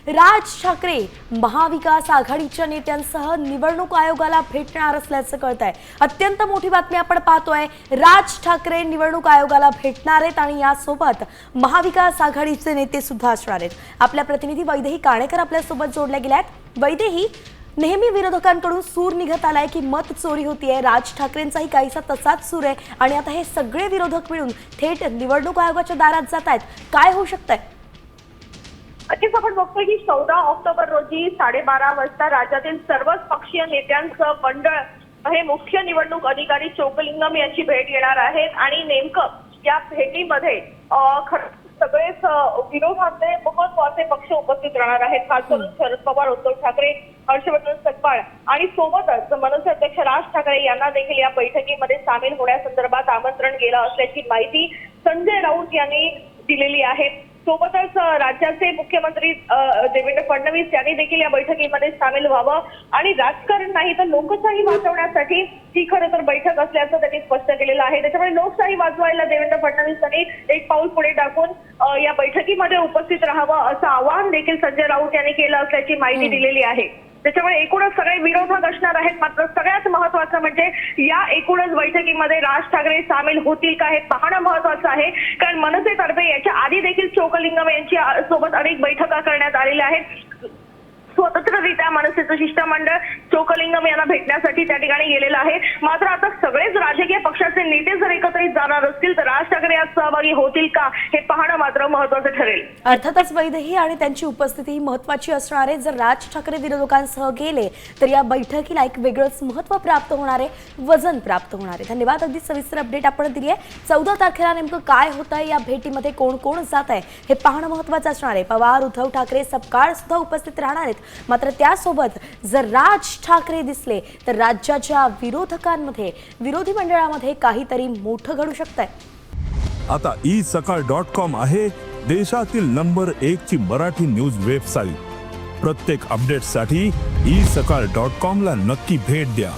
राज ठाकरे महाविकास आघाडीच्या नेत्यांसह निवडणूक आयोगाला भेटणार असल्याचं कळतंय। अत्यंत मोठी बातमी आपण पाहतोय। राज ठाकरे निवडणूक आयोगाला भेटणार आहेत आणि यासोबत महाविकास आघाडीचे नेते सुद्धा असणार आहेत। आपल्या प्रतिनिधी वैदेही काणेकर आपल्या सोबत जोडले गेले आहेत। वैदेही, नेहमी विरोधकांकडून सूर निघत आलाय की मत चोरी होतीये, राज ठाकरेंचाही काहीसा तसाच सूर आहे आणि आता हे सगळे विरोधक मिळून थेट निवडणूक आयोगाच्या दारात जात आहेत। काय होऊ शकतंय? नक्कीच आपण बघतोय की 14 ऑक्टोबर रोजी 12:30 वाजता राज्यातील सर्वच पक्षीय नेत्यांचं मंडळ हे मुख्य निवडणूक अधिकारी चोक्कलिंगम यांची भेट घेणार आहेत आणि नेमकं या भेटीमध्ये सगळेच विरोधातले महत्वाचे पक्ष उपस्थित राहणार आहेत। खास करून शरद पवार, उद्धव ठाकरे, हर्षवर्धन सपकाळ आणि सोबतच मनसे अध्यक्ष राज ठाकरे यांना देखील या बैठकीमध्ये सामील होण्यासंदर्भात आमंत्रण गेलं असल्याची माहिती संजय राऊत यांनी दिलेली आहे। सोबतच राज्याचे मुख्यमंत्री देवेंद्र फडणवीस यांनी देखील या बैठकीमध्ये सामील व्हावं आणि राजकारण नाही तर लोकशाही वाचवण्यासाठी ही खरं तर बैठक असल्याचं त्यांनी स्पष्ट केलेलं आहे। त्याच्यामुळे लोकशाही वाचवायला देवेंद्र फडणवीस यांनी एक पाऊल पुढे टाकून या बैठकीमध्ये उपस्थित राहावं असं आवाहन देखील संजय राऊत यांनी केलं असल्याची माहिती दिलेली आहे। त्याच्यामुळे एकूणच सगळे विरोधक असणार आहेत, मात्र सगळ्यात महत्वाचं म्हणजे या एकूणच बैठकीमध्ये राज ठाकरे सामील होतील का हे पाहणं महत्वाचं आहे। कारण मनसेतर्फे याच्या आधी देखील चोक्कलिंगम यांच्या सोबत अनेक बैठका करण्यात आलेल्या आहेत। स्वतंत्ररित्या मनसेचं शिष्टमंडळ चोक्कलिंगम यांना भेटण्यासाठी त्या ठिकाणी गेलेलं आहे। मात्र आता सगळेच राजकीय पक्षाचे नेते जर एकत्रित जाणार असतील तर राज ठाकरे यात सहभागी होतील का हे पाहणं मात्र महत्वाचं ठरेल। अर्थातच वैदेही आणि त्यांची उपस्थिती महत्वाची असणार आहे। जर राज ठाकरे विरोधकांसह गेले तर या बैठकीला एक वेगळंच महत्त्व प्राप्त होणार आहे, वजन प्राप्त होणार आहे। धन्यवाद, अगदी सविस्तर अपडेट आपण दिली आहे। 14 तारखेला नेमकं काय होत आहे, या भेटीमध्ये कोण कोण जात आहे हे पाहणं महत्त्वाचं असणार आहे। पवार, उद्धव ठाकरे, सपकाळ सुद्धा उपस्थित राहणार आहेत। मात्र त्यासोबत जर राज ठाकरे दिसले तर राज्याच्या विरोधकांमध्ये, विरोधी मंडळामध्ये काहीतरी मोठं घडू शकतंय। आता isakal.com आहे देशातील नंबर 1 ची मराठी न्यूज वेबसाईट। प्रत्येक अपडेटसाठी isakal.com ला नक्की भेट द्या।